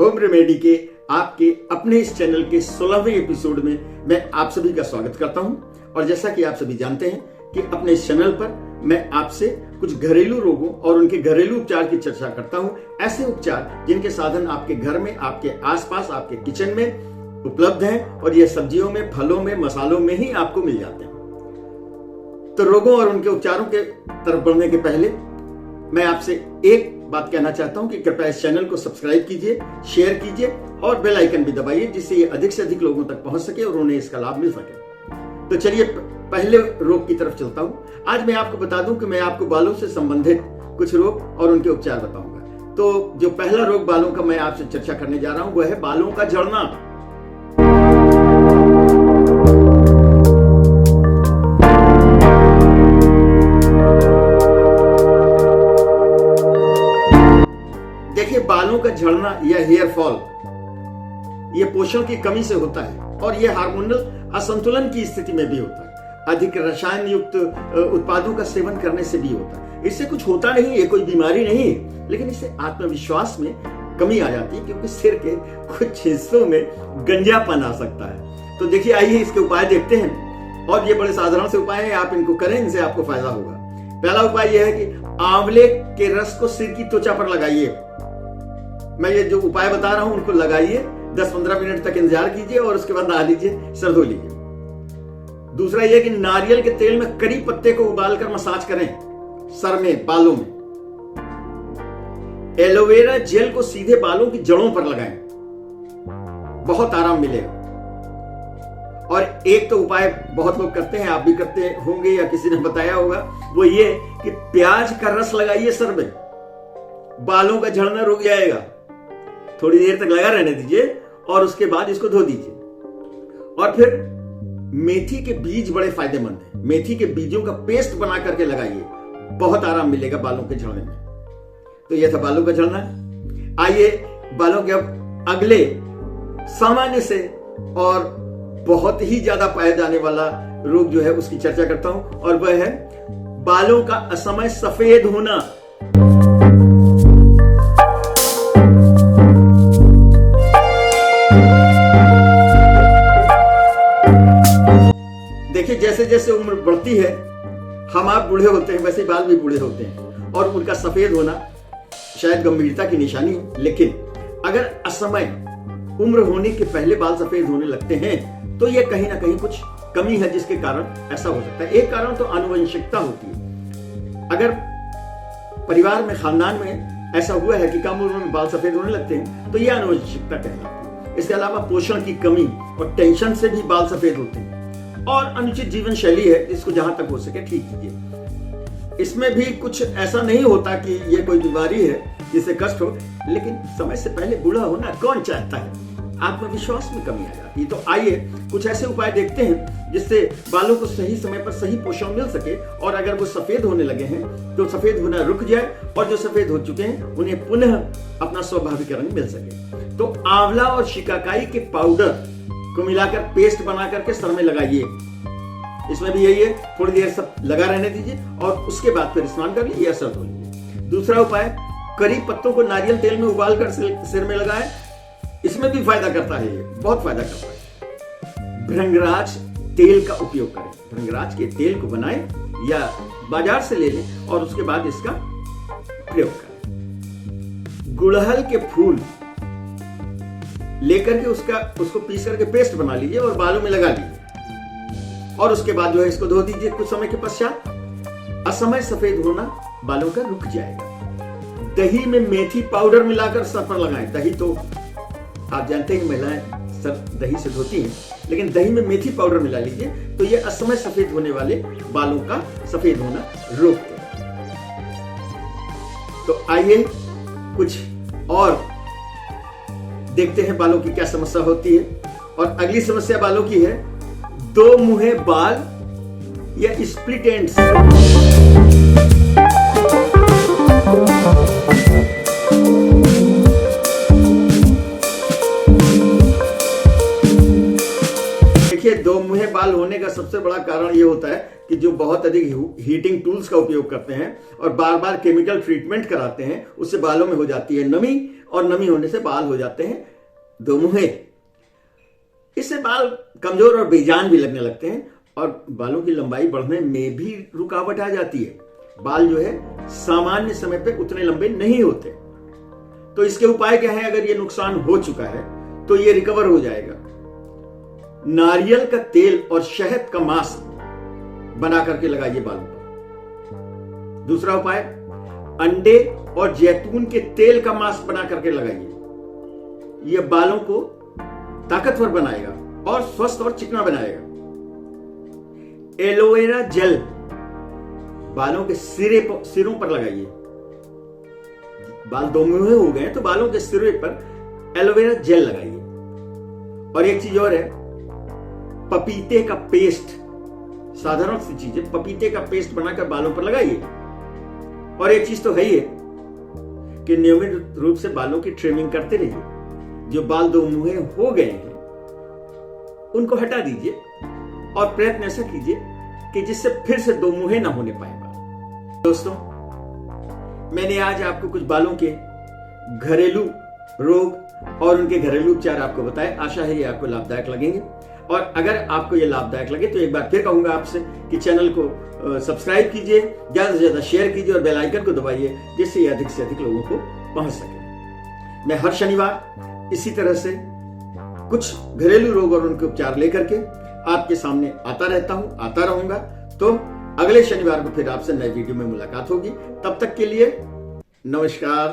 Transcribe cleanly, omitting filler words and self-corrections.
Home remedy के आपके अपने इस चैनल के 16वें एपिसोड में मैं आप सभी का स्वागत करता हूं। और जैसा कि आप सभी जानते हैं कि अपने इस चैनल पर मैं आपसे कुछ घरेलू रोगों और उनके घरेलू उपचार की चर्चा करता हूं। ऐसे उपचार जिनके साधन आपके घर में, आपके आसपास, आपके किचन में उपलब्ध हैं और ये सब्जियों में, फलों में, मसालों में ही आपको मिल जाते हैं। तो रोगों और उनके उपचारों के तरफ बढ़ने के पहले मैं आपसे एक बात कहना चाहता हूं कि कृपया इस चैनल को सब्सक्राइब कीजिए, शेयर कीजिए और बेल आइकन भी दबाइए, जिससे ये अधिक से अधिक लोगों तक पहुंच सके और उन्हें इसका लाभ मिल सके। तो चलिए पहले रोग की तरफ चलता हूं। आज मैं आपको बता दूं कि मैं आपको बालों से संबंधित कुछ रोग और उनके उपचार बताऊंगा। तो जो पहला रोग बालों का मैं आपसे चर्चा करने जा रहा हूं वह है बालों का झड़ना। देखिए, बालों का झड़ना या हेयर फॉल ये पोषण की कमी से होता है और ये हार्मोनल असंतुलन की स्थिति में भी होता है। अधिक रसायन युक्त उत्पादों का सेवन करने से भी होता है। इससे कुछ होता नहीं, ये कोई बीमारी नहीं है, लेकिन इससे आत्मविश्वास में कमी आ जाती है क्योंकि सिर के कुछ हिस्सों में गंजापन आ सकता है। तो देखिए, आइए इसके उपाय देखते हैं। और ये बड़े साधारण से उपाय हैं, आप इनको करें, इनसे आपको फायदा होगा। पहला उपाय यह है कि आंवले के रस को सिर की त्वचा पर लगाइए। मैं ये जो उपाय बता रहा हूं उनको लगाइए, 10-15 मिनट तक इंतजार कीजिए और उसके बाद नहा लीजिए, सर धो लीजिए। दूसरा यह कि नारियल के तेल में करी पत्ते को उबालकर मसाज करें सर में, बालों में। एलोवेरा जेल को सीधे बालों की जड़ों पर लगाएं, बहुत आराम मिलेगा। और एक तो उपाय बहुत लोग करते हैं, आप भी करते होंगे या किसी ने बताया होगा, वो ये कि प्याज का रस लगाइए सर में, बालों का झड़ना रुक जाएगा। थोड़ी देर तक लगा रहने दीजिए और उसके बाद इसको धो दीजिए। और फिर मेथी के बीज बड़े फायदेमंद हैं। मेथी के बीजों का पेस्ट बना करके लगाइए, बहुत आराम मिलेगा बालों के झड़ने में। तो यह था बालों का झड़ना। आइए बालों के अब अगले सामान्य से और बहुत ही ज्यादा पाया जाने वाला रोग जो है उसकी चर्चा करता हूं, और वह है बालों का असमय सफेद होना। देखिए, जैसे जैसे उम्र बढ़ती है, हम आप बूढ़े होते हैं, वैसे बाल भी बूढ़े होते हैं और उनका सफेद होना शायद गंभीरता की निशानी है। लेकिन अगर असमय उम्र होने के पहले बाल सफेद होने लगते हैं तो यह कहीं ना कहीं कुछ कमी है जिसके कारण ऐसा हो सकता है। एक कारण तो आनुवंशिकता होती है। अगर परिवार में, खानदान में ऐसा हुआ है कि कम उम्र में बाल सफेद होने लगते हैं तो यह आनुवंशिकता कहलाती है। इसके अलावा पोषण की कमी और टेंशन से भी बाल सफेद होते हैं। और अनुचित जीवन शैली है, इसको जहां तक हो सके ठीक कीजिए। इसमें भी कुछ ऐसा नहीं होता कि ये कोई बीमारी है जिससे कष्ट हो, लेकिन समय से पहले बूढ़ा होना कौन चाहता है। आत्मविश्वास में कमी आ जाती है। तो आइए कुछ ऐसे उपाय देखते हैं जिससे बालों को सही समय पर सही पोषण मिल सके, और अगर वो सफेद होने लगे हैं तो सफेद होना रुक जाए, और जो सफेद हो चुके हैं उन्हें पुनः अपना स्वाभाविक रंग मिल सके। तो आंवला और शिकाकाई के पाउडर को मिलाकर पेस्ट बना करके सर में लगाइए। इसमें भी यही है, थोड़ी देर सब लगा रहने दीजिए और उसके बाद फिर स्नान कर लीजिए या सर धो लीजिए। दूसरा उपाय, करी पत्तों को नारियल तेल में उबालकर सिर में लगाएं। इसमें भी फायदा करता है, ये बहुत फायदा करता है। भृंगराज तेल का उपयोग करें। भृंगराज के तेल को बनाएं या बाजार से ले लें और उसके बाद इसका प्रयोग करें। गुड़हल के फूल लेकर के उसको पीस करके पेस्ट बना लीजिए और बालों में लगा लीजिए, और उसके बाद जो है इसको धो दीजिए। कुछ समय के पश्चात असमय सफेद होना बालों का रुक जाएगा। दही में मेथी पाउडर मिलाकर सर पर लगाएं। दही तो आप जानते हैं कि महिलाएं सर दही से धोती हैं, लेकिन दही में मेथी पाउडर मिला लीजिए तो ये असमय सफेद होने वाले बालों का सफेद होना रोक देगा। तो आइए कुछ और देखते हैं बालों की क्या समस्या होती है। और अगली समस्या बालों की है दो मुहे बाल या स्प्लिट एंड्स। देखिए, दो मुहे बाल होने का सबसे बड़ा कारण ये होता है कि जो बहुत अधिक हीटिंग टूल्स का उपयोग करते हैं और बार बार केमिकल ट्रीटमेंट कराते हैं, उससे बालों में हो जाती है नमी, और नमी होने से बाल हो जाते हैं दोमुहे। इससे बाल कमजोर और बेजान भी लगने लगते हैं और बालों की लंबाई बढ़ने में भी रुकावट आ जाती है। बाल जो है सामान्य समय पे उतने लंबे नहीं होते। तो इसके उपाय क्या है? अगर ये नुकसान हो चुका है तो ये रिकवर हो जाएगा। नारियल का तेल और शहद का मास्क बना करके लगाइए बालों पर। दूसरा उपाय, अंडे और जैतून के तेल का मास्क बना करके लगाइए। यह बालों को ताकतवर बनाएगा और स्वस्थ और चिकना बनाएगा। एलोवेरा जेल बालों के सिरों पर लगाइए। बाल दोमुहे हो गए तो बालों के सिरे पर एलोवेरा जेल लगाइए। और एक चीज और है, पपीते का पेस्ट, साधारण सी चीज है, पपीते का पेस्ट बनाकर बालों पर लगाइए। और एक चीज तो है ही है कि नियमित रूप से बालों की ट्रिमिंग करते रहिए। जो बाल दोमुहे हो गए हैं उनको हटा दीजिए और प्रयत्न ऐसा कीजिए कि जिससे फिर से दोमुहे ना होने पाए बाल। दोस्तों, मैंने आज आपको कुछ बालों के घरेलू रोग और उनके घरेलू उपचार आपको बताए। आशा है ये आपको लाभदायक लगेंगे। और अगर आपको ये लाभदायक लगे तो एक बार फिर कहूंगा आपसे कि चैनल को सब्सक्राइब कीजिए, ज्यादा से ज्यादा शेयर कीजिए और बेल आइकन को दबाइए, जिससे ये अधिक से अधिक लोगों को पहुंच सके। मैं हर शनिवार इसी तरह से कुछ घरेलू रोग और उनके उपचार लेकर के आपके सामने आता रहता हूं, आता रहूंगा। तो अगले शनिवार को फिर आपसे नए वीडियो में मुलाकात होगी। तब तक के लिए नमस्कार।